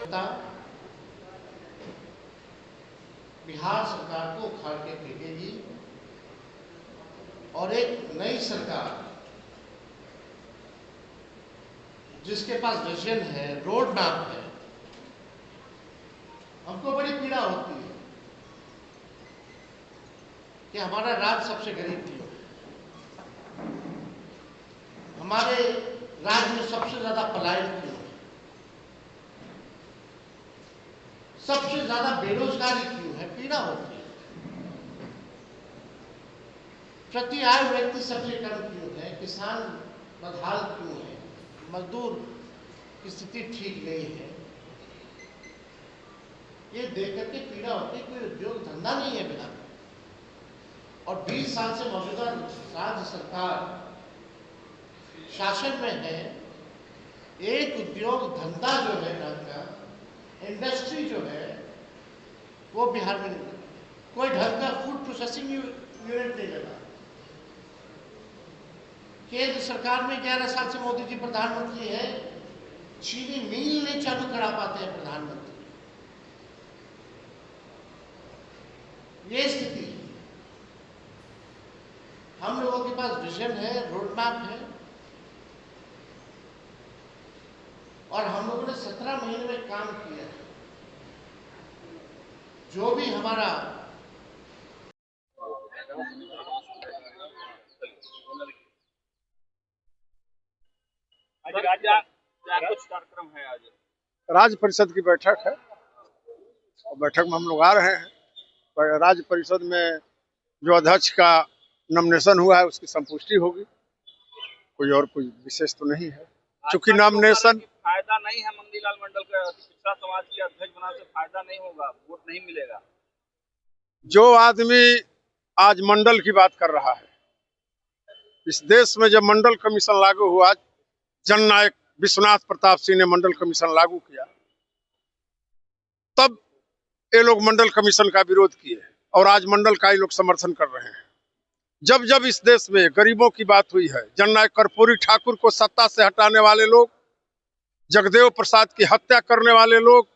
जनता बिहार सरकार को उखाड़ के फेंकेगी और एक नई सरकार जिसके पास विजन है, रोड मैप है। हमको बड़ी पीड़ा होती है कि हमारा राज्य सबसे गरीब क्यों है, हमारे राज्य में सबसे ज्यादा पलायन क्यों है, सबसे ज्यादा बेरोजगारी क्यों है। पीड़ा होती है। प्रति आय व्यक्ति सबसे कम क्यों है, किसान बदहाल क्यों है, मजदूर की स्थिति ठीक नहीं है। ये देख करके पीड़ा होती है। कोई उद्योग धंधा नहीं है बिहार में और 20 साल से मौजूदा राज्य सरकार शासन में है। एक उद्योग धंधा जो है ढंग का, इंडस्ट्री जो है वो बिहार में नहीं लगा। कोई ढंग का फूड प्रोसेसिंग यूनिट नहीं लगा। केंद्र सरकार में 11 साल से मोदी जी प्रधानमंत्री है, चीनी मिल नहीं चालू करा पाते हैं प्रधानमंत्री। ये स्थिति है। हम लोगों के पास विजन है, रोड मैप है और हम लोगों ने 17 महीने में काम किया है। जो भी हमारा कुछ कार्यक्रम है। आज राज्य परिषद की बैठक है और बैठक में हम लोग आ रहे हैं। राज्य परिषद में जो अध्यक्ष का नॉमिनेशन हुआ है उसकी संपुष्टि होगी। कोई विशेष तो नहीं है, चूंकि नॉमिनेशन फायदा नहीं है। मंगनीलाल मंडल का पिछड़ा समाज के अध्यक्ष बनाने से फायदा नहीं होगा, वोट नहीं मिलेगा। जो आदमी आज मंडल की बात कर रहा है, इस देश में जब मंडल कमीशन लागू हुआ, जननायक विश्वनाथ प्रताप सिंह ने मंडल कमीशन लागू किया, तब ये लोग मंडल कमीशन का विरोध किए और आज मंडल का ही लोग समर्थन कर रहे हैं। जब जब इस देश में गरीबों की बात हुई है, जननायक कर्पूरी ठाकुर को सत्ता से हटाने वाले लोग, जगदेव प्रसाद की हत्या करने वाले लोग,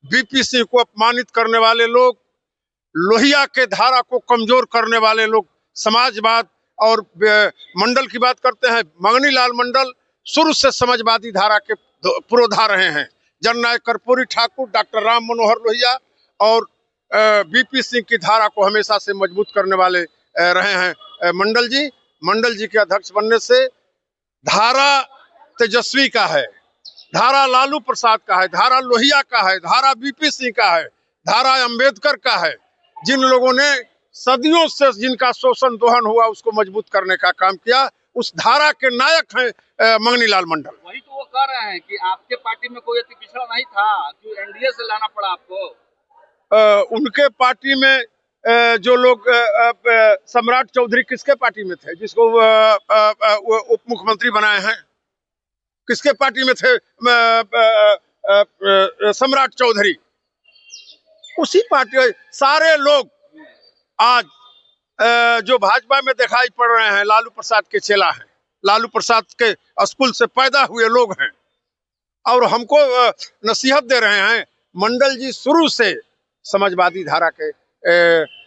बीपी सिंह को अपमानित करने वाले लोग, लोहिया के धारा को कमजोर करने वाले लोग समाजवाद और मंडल की बात करते हैं। मंगनीलाल मंडल शुरू से समाजवादी धारा के पुरोधा रहे हैं। जननायक कर्पूरी ठाकुर, डॉक्टर राम मनोहर लोहिया और बीपी सिंह की धारा को हमेशा से मजबूत करने वाले रहे हैं मंडल जी के अध्यक्ष बनने से धारा तेजस्वी का है, धारा लालू प्रसाद का है, धारा लोहिया का है, धारा बीपी सिंह का है, धारा अंबेडकर का है। जिन लोगों ने सदियों से जिनका शोषण दोहन हुआ उसको मजबूत करने का काम किया, उस धारा के नायक हैं मंगनीलाल मंडल। वही तो वो कह रहे हैं कि आपके पार्टी में कोई अति पिछड़ा नहीं था, क्यों एनडीए से लाना पड़ा आपको? उनके पार्टी में जो लोग सम्राट चौधरी किसके पार्टी में थे, जिसको उप मुख्यमंत्री बनाए हैं? किसके पार्टी में थे सम्राट चौधरी? उसी पार्टी। सारे लोग आज जो भाजपा में दिखाई पड़ रहे हैं लालू प्रसाद के चेला हैं, लालू प्रसाद के स्कूल से पैदा हुए लोग हैं और हमको नसीहत दे रहे हैं। मंडल जी शुरू से समाजवादी धारा के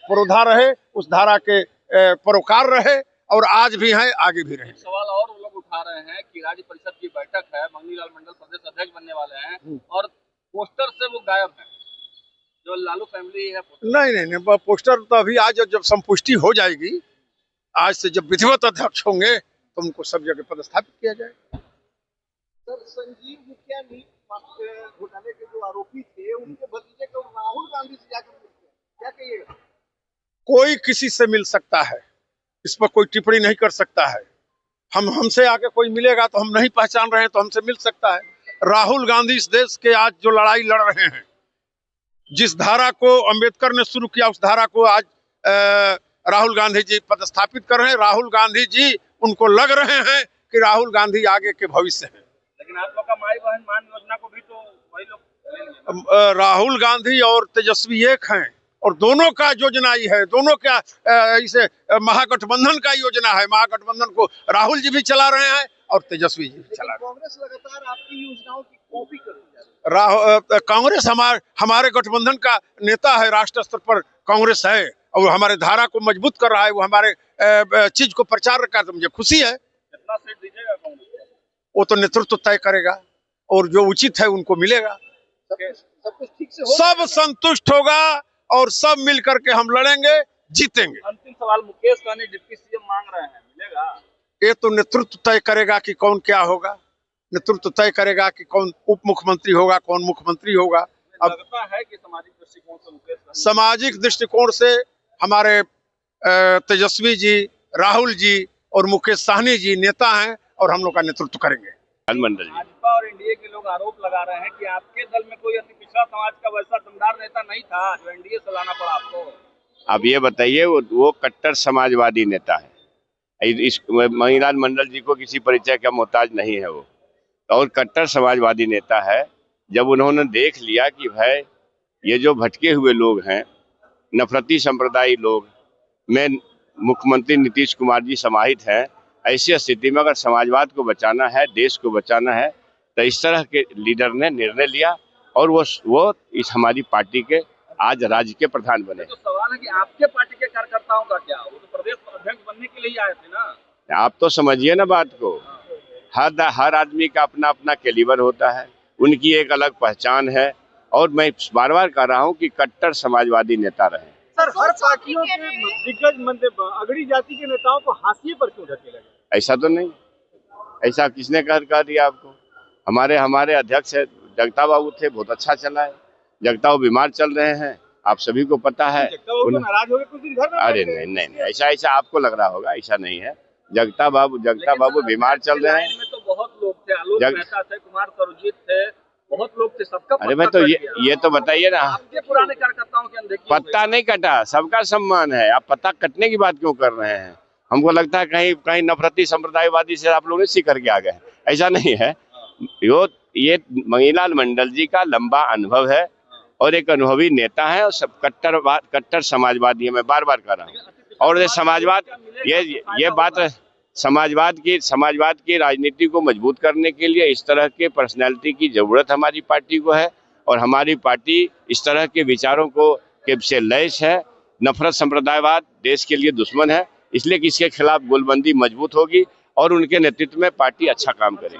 पुरोधा रहे, उस धारा के परोकार रहे और आज भी हैं, आगे भी रहे। सवाल और वो लोग उठा रहे हैं कि राज्य परिषद की बैठक है, मंगनीलाल मंडल प्रदेश अध्यक्ष बनने वाले हैं और पोस्टर से वो गायब है, जो लालू फैमिली है। नहीं, पोस्टर तो अभी आज जब संपुष्टि हो जाएगी, आज से जब विधिवत अध्यक्ष होंगे तो उनको सब जगह पदस्थापित किया जाएगा। सर, संजीव मुखिया नीट घोटाले के जो आरोपी थे, उनके भतीजे को राहुल गांधी से जाकर मिलते हैं, क्या कहिएगा? कोई किसी से मिल सकता है, इस पर कोई टिप्पणी नहीं कर सकता है। हमसे आके कोई मिलेगा तो हम नहीं पहचान रहे हैं तो हमसे मिल सकता है। राहुल गांधी इस देश के आज जो लड़ाई लड़ रहे हैं, जिस धारा को अंबेडकर ने शुरू किया, उस धारा को आज राहुल गांधी जी पदस्थापित कर रहे हैं। राहुल गांधी जी उनको लग रहे हैं कि राहुल गांधी आगे के भविष्य हैं। लेकिन आप लोग का माई बहन मान योजना को भी तो वही लोग राहुल गांधी और तेजस्वी एक हैं और दोनों का योजना ही है, दोनों का इसे महागठबंधन का योजना है। महागठबंधन को राहुल जी भी चला रहे हैं और तेजस्वी जी भी चला गया। कांग्रेस लगातार आपकी योजनाओं की कॉपी करती जा रही है। कांग्रेस हमारे गठबंधन का नेता है, राष्ट्र स्तर पर कांग्रेस है और हमारे धारा को मजबूत कर रहा है, वो हमारे चीज को प्रचार कर, तो मुझे खुशी है। कितना सीट दीजिएगा कांग्रेस को? वो तो नेतृत्व तय करेगा और जो उचित है उनको मिलेगा। सब कुछ ठीक से हो, सब संतुष्ट होगा और सब मिल करके हम लड़ेंगे, जीतेंगे। अंतिम सवाल, मुकेश सहनी डिप्टी सीएम मांग रहे हैं, मिलेगा? ये तो नेतृत्व तय करेगा कि कौन क्या होगा, नेतृत्व तय करेगा कि कौन उप मुख्यमंत्री होगा, कौन मुख्यमंत्री होगा। अब लगता है कि सामाजिक दृष्टिकोण से मुकेश सहनी, सामाजिक दृष्टिकोण से हमारे तेजस्वी जी, राहुल जी और मुकेश सहनी जी नेता हैं और हम लोग का नेतृत्व करेंगे। मंडल जी, भाजपा और एनडीए के लोग आरोप लगा रहे हैं कि आपके दल में कोई अति पिछड़ा समाज का वैसा दमदार नेता नहीं था जो एनडीए से लाना पड़ा आपको। अब ये बताइए, वो कट्टर समाजवादी नेता है। इस मणिलाल मंडल जी को किसी परिचय का मोहताज नहीं है वो, और कट्टर समाजवादी नेता है। जब उन्होंने देख लिया कि भाई ये जो भटके हुए लोग हैं, नफरती संप्रदायी लोग में मुख्यमंत्री नीतीश कुमार जी समाहित हैं, ऐसी स्थिति में अगर समाजवाद को बचाना है, देश को बचाना है, तो इस तरह के लीडर ने निर्णय लिया और वो इस हमारी पार्टी के आज राज्य के प्रधान बने। तो सवाल है कि आपके पार्टी के कार्यकर्ताओं का क्या? वो तो प्रदेश अध्यक्ष बनने के लिए आए थे ना। आप तो समझिए ना बात को, हर आदमी का अपना अपना कैलिबर होता है, उनकी एक अलग पहचान है, और मैं बार बार कह रहा हूँ कि कट्टर समाजवादी नेता रहे। सर, हर पार्टियों के दिग्गज अगड़ी जाति के नेताओं को हाशिए पर क्यों ढकेला गया? ऐसा तो नहीं, ऐसा किसने कह दिया आपको? हमारे अध्यक्ष जगता बाबू थे, बहुत अच्छा चला है। जगता बाबू बीमार चल रहे हैं, आप सभी को पता है। नाराज हो गए कुछ दिन घर में? अरे नहीं, ऐसा आपको लग रहा होगा, ऐसा नहीं है। जगता बाबू बीमार चल रहे हैं। में तो बहुत लोग थे, आलोक मेहता थे, कुमार सरुजीत थे, बहुत लोग थे, सबका अरे भाई, तो ये तो बताइए ना। आपके पुराने कार्यकर्ताओं के अनदेखी पत्ता नहीं कटा, सबका सम्मान है। आप पत्ता कटने की बात क्यों कर रहे हैं? हमको लगता है कहीं नफरती संप्रदायवादी से आप लोग सीख करके आ गए। ऐसा नहीं है। ये मणिलाल मंडल जी का लंबा अनुभव है और एक अनुभवी नेता है, और सब कट्टर समाजवादी है। मैं बार बार कह रहा हूँ। और ये समाजवाद, ये बात समाजवाद की राजनीति को मजबूत करने के लिए इस तरह के पर्सनैलिटी की जरूरत हमारी पार्टी को है, और हमारी पार्टी इस तरह के विचारों के से लैस है। नफरत संप्रदायवाद देश के लिए दुश्मन है, इसलिए कि इसके खिलाफ गोलबंदी मजबूत होगी और उनके नेतृत्व में पार्टी अच्छा काम करेगी।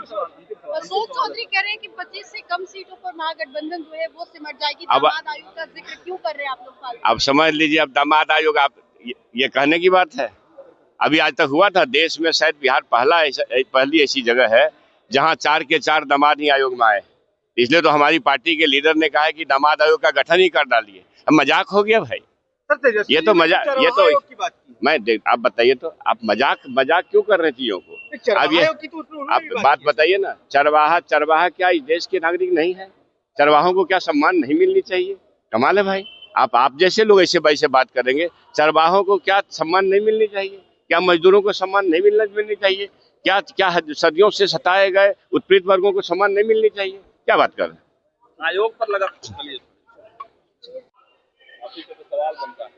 अशोक चौधरी कह रहे हैं कि 25 से कम सीटों पर महागठबंधन जो है वो सिमट जाएगी। अब दामाद आयोग का जिक्र क्यों कर रहे हैं आप लोग? अब समझ लीजिए, अब दामाद आयोग, आप ये कहने की बात है? अभी आज तक हुआ था देश में, शायद बिहार पहली ऐसी जगह है जहां 4 के 4 दामाद ही आयोग में आए। इसलिए तो हमारी पार्टी के लीडर ने कहा है कि दामाद आयोग का गठन ही कर डालिए। अब मजाक हो गया भाई, ये तो मजाक, ये तो आप बताइए, तो आप मजाक क्यों कर रहे हैं चीजों को? अब ये आप बात बताइए ना। चरवाहा क्या इस देश के नागरिक नहीं है? चरवाहों को क्या सम्मान नहीं मिलनी चाहिए? कमाल है भाई, आप जैसे लोग ऐसे बात करेंगे। चरवाहों को क्या सम्मान नहीं मिलनी चाहिए? क्या मजदूरों को सम्मान नहीं मिलनी चाहिए? क्या सदियों से सताए गए उत्पीड़ित वर्गों को सम्मान नहीं मिलनी चाहिए? क्या बात कर रहे हैं? आयोग पर लगा सवाल बनता है।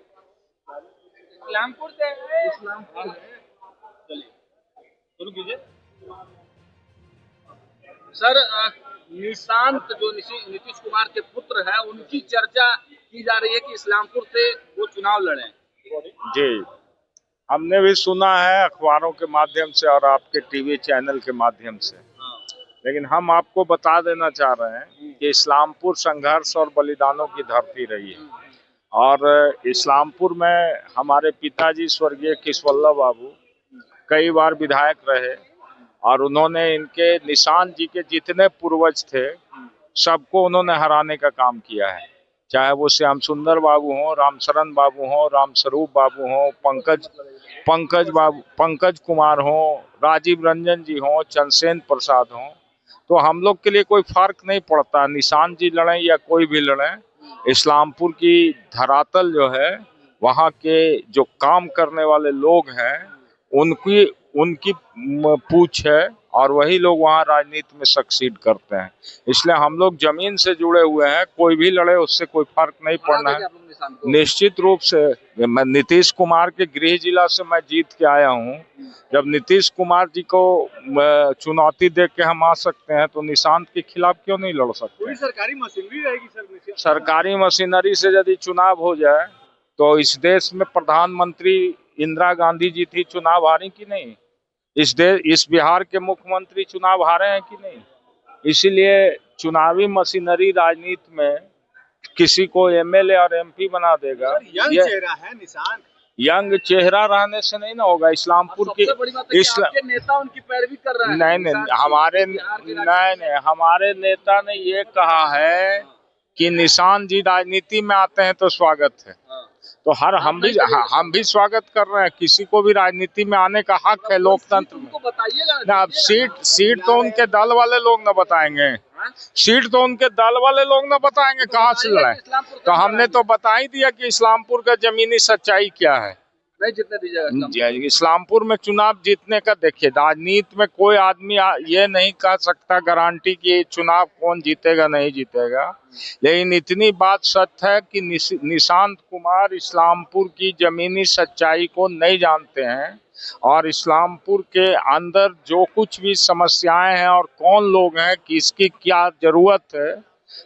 इस्लामपुर से चलिए शुरू कीजिए। सर, निशांत जो नीतीश कुमार के पुत्र है, उनकी चर्चा की जा रही है कि इस्लामपुर से वो चुनाव लड़े। जी, हमने भी सुना है अखबारों के माध्यम से और आपके टीवी चैनल के माध्यम से। लेकिन हम आपको बता देना चाह रहे हैं कि इस्लामपुर संघर्ष और बलिदानों की धरती रही है, और इस्लामपुर में हमारे पिताजी स्वर्गीय किशवल्लभ बाबू कई बार विधायक रहे, और उन्होंने इनके निशांत जी के जितने पूर्वज थे सबको उन्होंने हराने का काम किया है। चाहे वो श्याम सुंदर बाबू हों, रामशरण बाबू हों, रामस्वरूप बाबू हों, पंकज कुमार हों, राजीव रंजन जी हों, चंद्रसेन प्रसाद हों। तो हम लोग के लिए कोई फर्क नहीं पड़ता, निशांत जी लड़ें या कोई भी लड़ें। इस्लामपुर की धरातल जो है, वहाँ के जो काम करने वाले लोग हैं, उनकी पूछ है और वही लोग वहाँ राजनीति में सक्सीड करते हैं। इसलिए हम लोग जमीन से जुड़े हुए हैं, कोई भी लड़े उससे कोई फर्क नहीं पड़ना है। निश्चित रूप से मैं नीतीश कुमार के गृह जिला से मैं जीत के आया हूँ। जब नीतीश कुमार जी को चुनौती दे के हम आ सकते हैं तो निशांत के खिलाफ क्यों नहीं लड़ सकते? पूरी सरकारी मशीनरी रहेगी सर। सरकारी मशीनरी से यदि चुनाव हो जाए तो इस देश में प्रधानमंत्री इंदिरा गांधी जी थी, चुनाव हारी कि नहीं? इस बिहार के मुख्यमंत्री चुनाव हारे हैं कि नहीं? इसीलिए चुनावी मशीनरी राजनीति में किसी को एमएलए और एमपी बना देगा। यंग चेहरा है निशान, यंग चेहरा रहने से नहीं ना होगा। इस्लामपुर की आपके नेता उनकी पैरवी कर रहे हैं। नहीं, हमारे नेता ने ये कहा है कि निशान जी राजनीति में आते हैं तो स्वागत है। तो हम भी स्वागत कर रहे हैं। किसी को भी राजनीति में आने का हक है लोकतंत्र में। ना अब सीट तो उनके दल वाले लोग न बताएंगे। सीट तो उनके दल वाले लोग न बताएंगे, कहाँ से लड़ाए? तो हमने तो बता ही दिया कि इस्लामपुर का जमीनी सच्चाई क्या है। नहीं जीतने दीजिएगा इस्लामपुर में चुनाव जीतने का। देखिए, राजनीति में कोई आदमी ये नहीं कह सकता गारंटी कि चुनाव कौन जीतेगा नहीं जीतेगा, लेकिन इतनी बात सच है कि निशांत कुमार इस्लामपुर की जमीनी सच्चाई को नहीं जानते हैं और इस्लामपुर के अंदर जो कुछ भी समस्याएं हैं और कौन लोग हैं, किसकी क्या जरूरत है,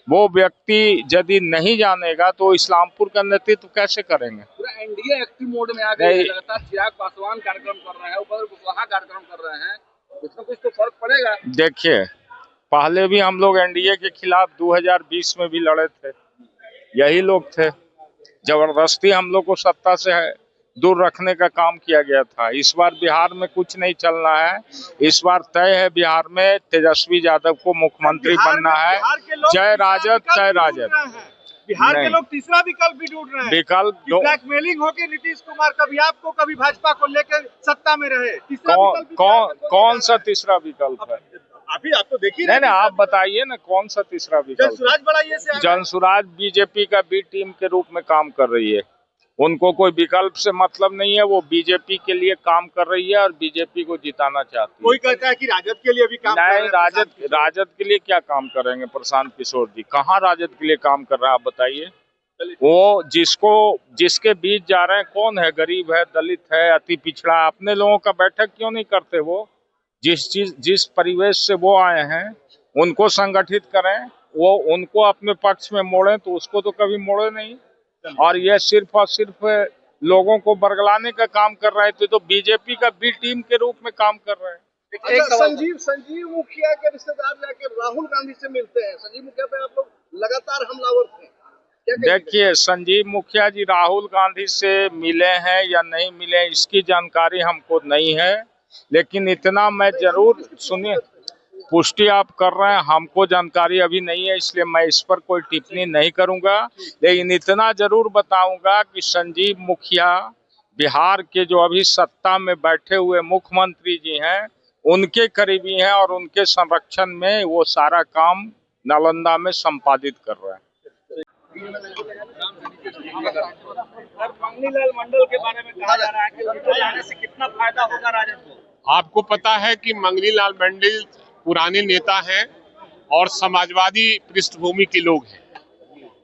वो व्यक्ति यदि नहीं जानेगा तो इस्लामपुर का नेतृत्व कैसे करेंगे? पूरा एनडीए एक्टिव मोड में आ गई है। लगातार चिराग पासवान कार्यक्रम कर रहे हैं, उपेंद्र कुशवाहा कार्यक्रम कर रहे हैं, इसमें कुछ तो फर्क पड़ेगा। देखिए, पहले भी हम लोग एनडीए के खिलाफ 2020 में भी लड़े थे। यही लोग थे, जबरदस्ती हम लोग को सत्ता से दूर रखने का काम किया गया था। इस बार बिहार में कुछ नहीं चलना है। इस बार तय है बिहार में तेजस्वी यादव को मुख्यमंत्री बनना है। जय राजद, जय राजद। बिहार के लोग तीसरा विकल्प भी ढूंढ रहे हैं। विकल्प ब्लैकमेलिंग होके नीतीश कुमार कभी आपको कभी भाजपा को लेकर सत्ता में रहे। कौन सा तीसरा विकल्प है? अभी आप तो देखिए। नहीं, आप बताइए ना, कौन सा तीसरा विकल्प? जनसुराज बढ़ाइए से। जनसुराज बीजेपी का बी टीम के रूप में काम कर रही है। उनको कोई विकल्प से मतलब नहीं है। वो बीजेपी के लिए काम कर रही है और बीजेपी को जिताना चाहती है। कोई कहता है कि राजद के लिए भी काम कर रहे हैं। राजद के लिए क्या काम करेंगे प्रशांत किशोर जी? कहाँ राजद के लिए काम कर रहे हैं आप बताइए? वो जिसके बीच जा रहे हैं कौन है? गरीब है, दलित है, अति पिछड़ा। अपने लोगों का बैठक क्यों नहीं करते? वो जिस परिवेश से वो आए हैं उनको संगठित करें, वो उनको अपने पक्ष में मोड़ें, तो उसको तो कभी मोड़े नहीं। और ये सिर्फ और सिर्फ लोगों को बरगलाने का काम कर रहे थे, तो बीजेपी का बी टीम के रूप में काम कर रहे हैं। संजीव मुखिया के रिश्तेदार जाके राहुल गांधी से मिलते हैं। संजीव मुखिया पे आप लोग लगातार हमलावर थे। देखिए, संजीव मुखिया जी राहुल गांधी से मिले हैं या नहीं मिले इसकी जानकारी हमको नहीं है, लेकिन इतना मैं जरूर, सुनिए, पुष्टि आप कर रहे हैं, हमको जानकारी अभी नहीं है, इसलिए मैं इस पर कोई टिप्पणी नहीं करूंगा। लेकिन इतना जरूर बताऊंगा कि संजीव मुखिया बिहार के जो अभी सत्ता में बैठे हुए मुख्यमंत्री जी हैं उनके करीबी हैं और उनके संरक्षण में वो सारा काम नालंदा में संपादित कर रहे हैं। मंगनीलाल मंडल के बारे में कहा जा रहा है कि उनको जाने से कितना फायदा होगा राजद को? आपको पता है कि मंगनीलाल मंडल पुराने नेता हैं और समाजवादी पृष्ठभूमि के लोग हैं।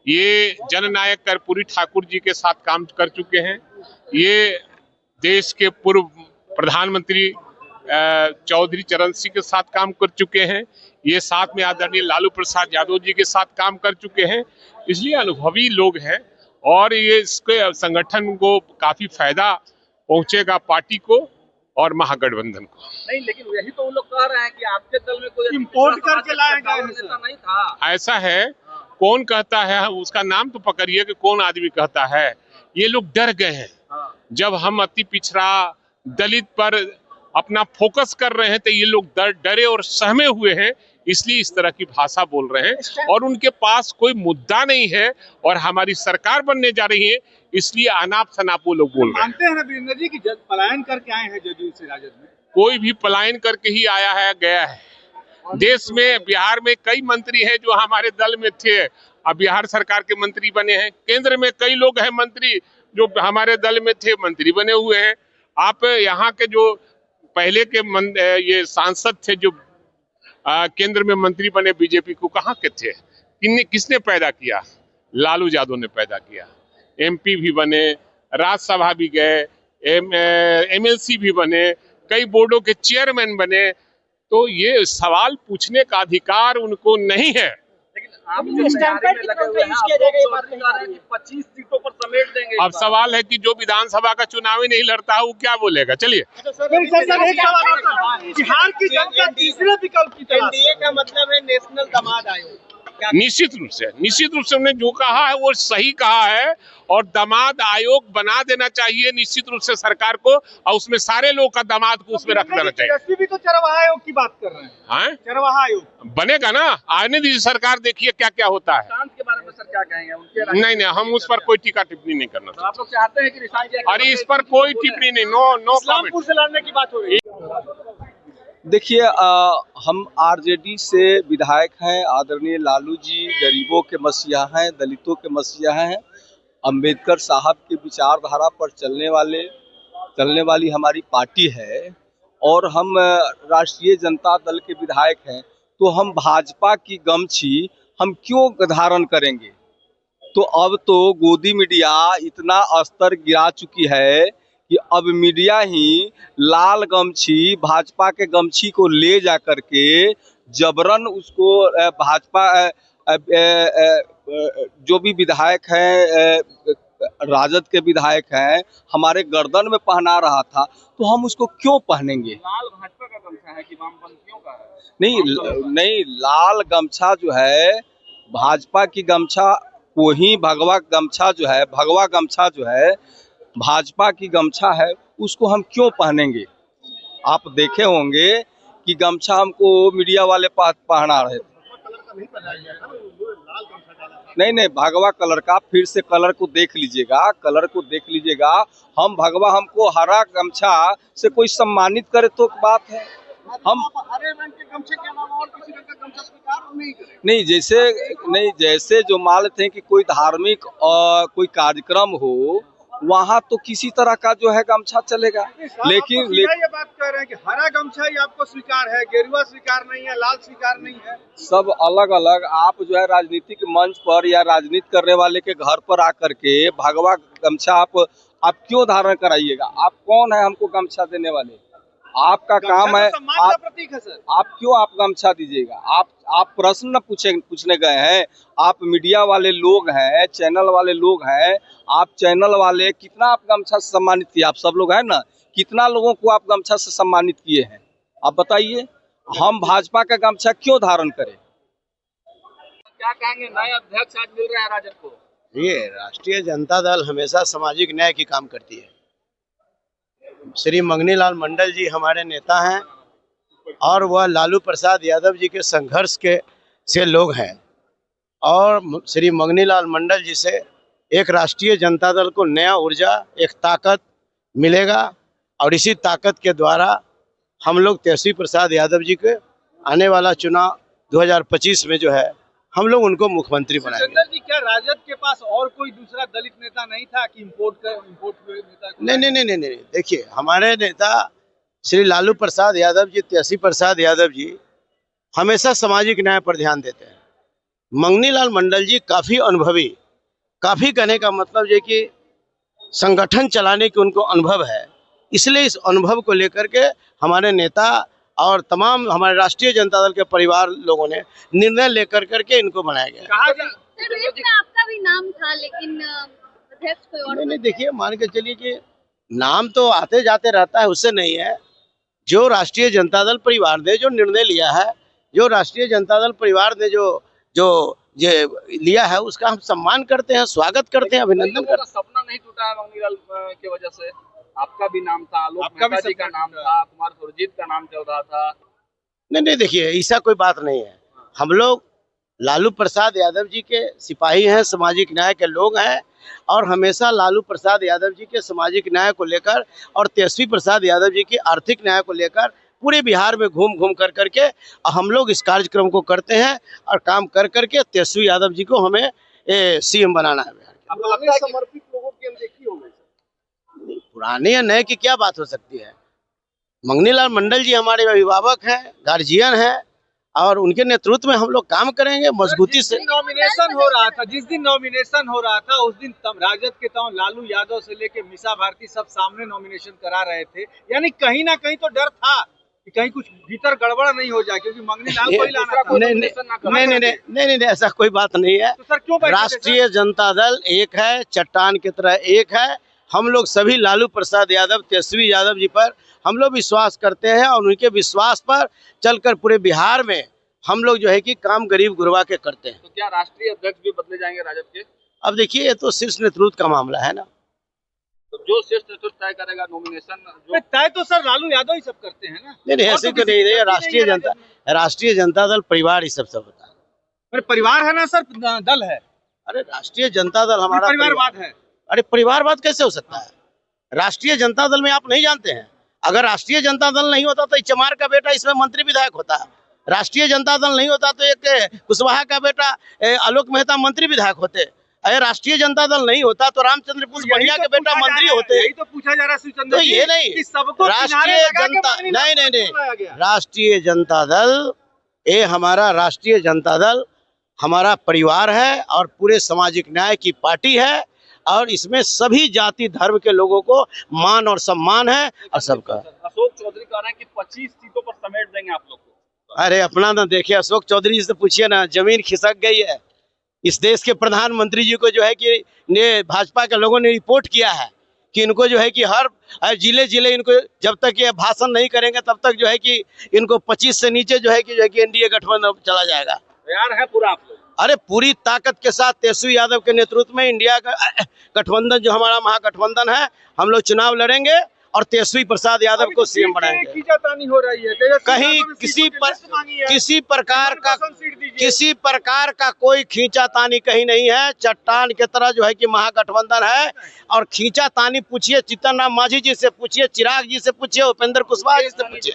ये जननायक कर्पूरी ठाकुर जी के साथ काम कर चुके हैं। ये देश के पूर्व प्रधानमंत्री चौधरी चरण सिंह के साथ काम कर चुके हैं। ये साथ में आदरणीय लालू प्रसाद यादव जी के साथ काम कर चुके हैं। इसलिए अनुभवी लोग हैं और ये इसके संगठन को काफी फायदा पहुंचेगा, पार्टी को और महागठबंधन को। नहीं, लेकिन यही तो उन लोग कह रहे हैं कि आपके दल में कोई इम्पोर्ट करके लाया गया नेता नहीं था। ऐसा है, कौन कहता है? उसका नाम तो पकड़िए कि कौन आदमी कहता है। ये लोग डर गए हैं। जब हम अति पिछड़ा दलित पर अपना फोकस कर रहे हैं तो ये लोग डरे और सहमे हुए हैं, इसलिए इस तरह की भाषा बोल रहे हैं। और उनके पास कोई मुद्दा नहीं है और हमारी सरकार बनने जा रही है, इसलिए अनाप शनाप वो लोग बोल रहे हैं। मानते हैं वीरेंद्र जी कि पलायन करके आए हैं जदयू से राजद में? कोई भी पलायन करके ही आया है, गया है। देश में, बिहार में कई मंत्री हैं जो हमारे दल में थे, अब बिहार सरकार के मंत्री बने हैं। केंद्र में कई लोग हैं मंत्री जो हमारे दल में थे, मंत्री बने हुए हैं। आप यहाँ के जो पहले के ये सांसद थे जो केंद्र में मंत्री बने बीजेपी को, कहाँ के थे? किसने पैदा किया? लालू यादव ने पैदा किया। एमपी भी बने, राज्यसभा भी गए, एमएलसी भी बने, कई बोर्डों के चेयरमैन बने। तो ये सवाल पूछने का अधिकार उनको नहीं है। आप जो तैयारी में लगे हुए हैं, आप लोग चौधरी कह रहे हैं कि 25 सीटों पर समेट देंगे। अब सवाल है कि जो विधानसभा का चुनाव ही नहीं लड़ता है वो क्या बोलेगा? चलिए, बिहार की जनता तीसरे विकल्प की तलाश। एनडीए का मतलब है नेशनल दामाद आयोग। निश्चित रूप से उन्होंने जो कहा है वो सही कहा है, और दामाद आयोग बना देना चाहिए निश्चित रूप से सरकार को, और उसमें सारे लोग का दामाद को उसमें रख देना चाहिए। भी तो चरवाहा आयोग की बात कर रहे हैं। चरवाहा आयोग बनेगा ना, आने दीजिए सरकार, देखिए क्या क्या होता है। निशांत के बारे में सर क्या कहेंगे? उनके नहीं, हम उस पर कोई टीका टिप्पणी नहीं करना तो आप लोग चाहते हैं कि निशांत जी, अरे इस पर कोई टिप्पणी नहीं, नो इस्लामपुर से लड़ने की बात हो रही है। देखिए, हम आरजेडी से विधायक हैं। आदरणीय लालू जी गरीबों के मसीहा हैं, दलितों के मसीहा हैं। अंबेडकर साहब के विचारधारा पर चलने वाली हमारी पार्टी है, और हम राष्ट्रीय जनता दल के विधायक हैं। तो हम भाजपा की गमछी हम क्यों धारण करेंगे? तो अब तो गोदी मीडिया इतना स्तर गिरा चुकी है कि अब मीडिया ही लाल गमछी, भाजपा के गमछी को ले जा करके जबरन उसको भाजपा जो भी विधायक हैं, राजद के विधायक हैं, हमारे गर्दन में पहना रहा था। तो हम उसको क्यों पहनेंगे? लाल भाजपा का गमछा है कि वामपंथियों का है? नहीं, लाल गमछा जो है भाजपा की गमछा, वही भगवा गमछा जो है भाजपा की गमछा है, उसको हम क्यों पहनेंगे? आप देखे होंगे कि गमछा हमको मीडिया वाले पहना रहे थे। नहीं, भगवा कलर का, फिर से कलर को देख लीजिएगा। हम भगवा, हमको हरा गमछा से कोई सम्मानित करे तो बात है। हम हरे रंग के गमछे के अलावा और किसी रंग का गमछा स्वीकार नहीं करेंगे। जैसे जो मान लेते हैं कि कोई धार्मिक कोई कार्यक्रम हो, वहाँ तो किसी तरह का जो है गमछा चलेगा। लेकिन ये बात कह रहे हैं कि हरा गमछा ही आपको स्वीकार है, गेरुआ स्वीकार नहीं है, लाल स्वीकार नहीं है। सब अलग अलग। आप जो है राजनीतिक मंच पर या राजनीति करने वाले के घर पर आकर के भगवा गमछा आप क्यों धारण कराइएगा? आप कौन है हमको गमछा देने वाले? आपका काम है, प्रतीक है सर। आप क्यों आप गमछा दीजिएगा? आप प्रश्न न पूछने गए हैं। आप मीडिया वाले लोग हैं, चैनल वाले लोग हैं। आप चैनल वाले कितना आप गमछा से सम्मानित किए? आप सब लोग हैं ना, कितना लोगों को आप गमछा से सम्मानित किए हैं? आप बताइए, हम भाजपा का गमछा क्यों धारण करें? क्या कहेंगे? नए अध्यक्ष आज मिल रहे हैं राजद को। ये राष्ट्रीय जनता दल हमेशा सामाजिक न्याय की काम करती है। श्री मंगनीलाल मंडल जी हमारे नेता हैं, और वह लालू प्रसाद यादव जी के संघर्ष से लोग हैं, और श्री मंगनीलाल मंडल जी से एक राष्ट्रीय जनता दल को नया ऊर्जा, एक ताकत मिलेगा, और इसी ताकत के द्वारा हम लोग तेजस्वी प्रसाद यादव जी के आने वाला चुनाव 2025 में जो है हम लोग उनको मुख्यमंत्री बनाएंगे। चंद्र जी, क्या राजद के पास और कोई दूसरा दलित नेता नहीं था कि इम्पोर्ट हुए नेता? नहीं। देखिए, हमारे नेता श्री लालू प्रसाद यादव जी, तेजस्वी प्रसाद यादव जी हमेशा सामाजिक न्याय पर ध्यान देते हैं। मंगनीलाल मंडल जी काफी अनुभवी, काफी कहने का मतलब ये कि संगठन चलाने के उनको अनुभव है, इसलिए इस अनुभव को लेकर के हमारे नेता और तमाम हमारे राष्ट्रीय जनता दल के परिवार लोगों ने निर्णय लेकर करके इनको बनाया गया। आपका भी नाम था, लेकिन अध्यक्ष कोई और नहीं, देखिए, मान के चलिए कि नाम तो आते जाते रहता है, उससे नहीं है। जो राष्ट्रीय जनता दल परिवार ने जो निर्णय लिया है, जो राष्ट्रीय जनता दल परिवार ने जो ये लिया है, उसका हम सम्मान करते हैं, स्वागत करते हैं, अभिनंदन करते हैं। सपना नहीं टूटा है मंगनीलाल की वजह से। आपका भी नाम था, आलोक मेहता जी का नाम था, कुमार सुरजीत का नाम चल रहा था। नहीं, देखिए, ऐसा कोई बात नहीं है। हम लोग लालू प्रसाद यादव जी के सिपाही हैं, सामाजिक न्याय के लोग हैं, और हमेशा लालू प्रसाद यादव जी के सामाजिक न्याय को लेकर और तेजस्वी प्रसाद यादव जी के आर्थिक न्याय को लेकर पूरे बिहार में घूम करके हम लोग इस कार्यक्रम को करते हैं, और काम करके तेजस्वी यादव जी को हमें सीएम बनाना है। समर्पित लोगों की अनदेखी हो गई। पुराने या नए की क्या बात हो सकती है? मंगनीलाल मंडल जी हमारे अभिभावक हैं, गार्जियन हैं, और उनके नेतृत्व में हम लोग काम करेंगे मजबूती से। नॉमिनेशन हो रहा था, जिस दिन नॉमिनेशन हो रहा था उस दिन राजद के तमाम लालू यादव से लेके मीसा भारती सब सामने नॉमिनेशन करा रहे थे, यानी कहीं ना कहीं तो डर था कि कहीं कुछ भीतर गड़बड़ नहीं हो जाए, क्योंकि मंगनीलाल को ही लाना था। नहीं, ऐसा कोई बात नहीं है। तो सर क्यों राष्ट्रीय जनता दल एक है, चट्टान की तरह एक है। हम लोग सभी लालू प्रसाद यादव, तेजस्वी यादव जी पर हम लोग विश्वास करते हैं, और उनके विश्वास पर चलकर पूरे बिहार में हम लोग जो है कि काम गरीब गुरबा के करते हैं। तो क्या राष्ट्रीय अध्यक्ष भी बदले जाएंगे राजद के? अब देखिए, ये तो शीर्ष नेतृत्व का मामला है ना। तो जो शीर्ष नेतृत्व तय करेगा नॉमिनेशन, जो तय तो सर लालू यादव ही सब करते हैं ना। नहीं, ऐसे तो नहीं है। राष्ट्रीय जनता दल परिवार ही सब होता है। अरे परिवार है ना सर, दल है। अरे राष्ट्रीय जनता दल हमारा परिवारवाद है। अरे परिवारवाद कैसे हो सकता है? राष्ट्रीय जनता दल में आप नहीं जानते हैं? अगर राष्ट्रीय जनता दल नहीं होता तो चमार का बेटा इसमें मंत्री विधायक होता। राष्ट्रीय जनता दल नहीं होता तो एक कुशवाहा का बेटा आलोक मेहता मंत्री विधायक होते। अरे राष्ट्रीय जनता दल नहीं होता तो रामचंद्र बढ़िया के बेटा मंत्री होते। यही तो पूछा जा रहा है। तो ये नहीं, सबको राष्ट्रीय जनता नहीं, राष्ट्रीय जनता दल, ये हमारा राष्ट्रीय जनता दल हमारा परिवार है और पूरे सामाजिक न्याय की पार्टी है, और इसमें सभी जाति धर्म के लोगों को मान और सम्मान है। और सबका अशोक चौधरी कह रहे हैं कि 25 सीटों पर समेट देंगे आप लोग को। अरे अपना ना देखिए, अशोक चौधरी जी से पूछिए ना, जमीन खिसक गई है। इस देश के प्रधानमंत्री जी को जो है कि भाजपा के लोगों ने रिपोर्ट किया है कि इनको जो है कि हर जिले इनको जब तक ये भाषण नहीं करेंगे तब तक जो है कि इनको 25 से नीचे जो है कि एनडीए गठबंधन चला जाएगा। तैयार है पूरा आप लोग? अरे पूरी ताकत के साथ तेजस्वी यादव के नेतृत्व में इंडिया का गठबंधन, जो हमारा महागठबंधन है, हम लोग चुनाव लड़ेंगे और तेजस्वी प्रसाद यादव को सीएम बनाएंगे। खींचातानी हो रही है कहीं किसी प्रकार का कोई खींचातानी कहीं नहीं है। चट्टान की तरह जो है कि महागठबंधन है, और खींचातानी पूछिए जीतन राम मांझी जी से, पूछिए चिराग जी से, पूछिए उपेंद्र कुशवाहा जी से पूछिए।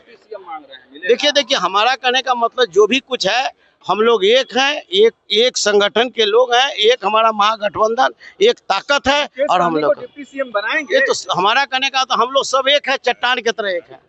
देखिए, हमारा कहने का मतलब जो भी कुछ है, हम लोग एक हैं, एक संगठन के लोग हैं, एक हमारा महागठबंधन, एक ताकत है, और हम लोग डिप्टी सीएम बनाएंगे। ये तो हमारा कहने का तो हम लोग सब एक है, चट्टान की तरह एक है।